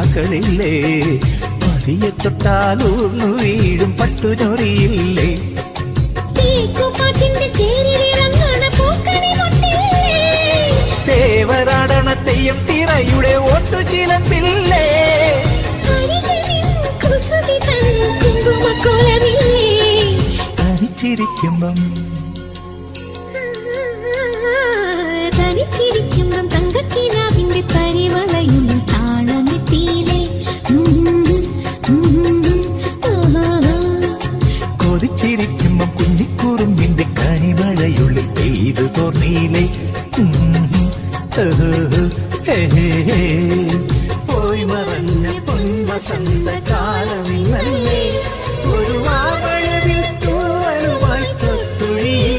കിനാക്കളില്ലേ പതിയെ തൊട്ടാലൂർന്നു വീഴും പട്ടുചൊറിയില്ലേ തേവരാടണ തെയ്യം തിറയുടെ ഒട്ടുചിലമ്പില്ലേ തനിച്ചിരിക്കുമ്പം തങ്കക്കിനാവിന്റെ പരിവളയും താളമിട്ടീലേ കൊതിച്ചിരിക്കുമ്പം കുഞ്ഞിക്കുറുമ്പിന്റെ കണിമഴയുള്ളിൽ പെയ്തു തോർന്നീലേ പോയി മറഞ്ഞ പൊൻവസന്ത കാലമിന്നല്ലേ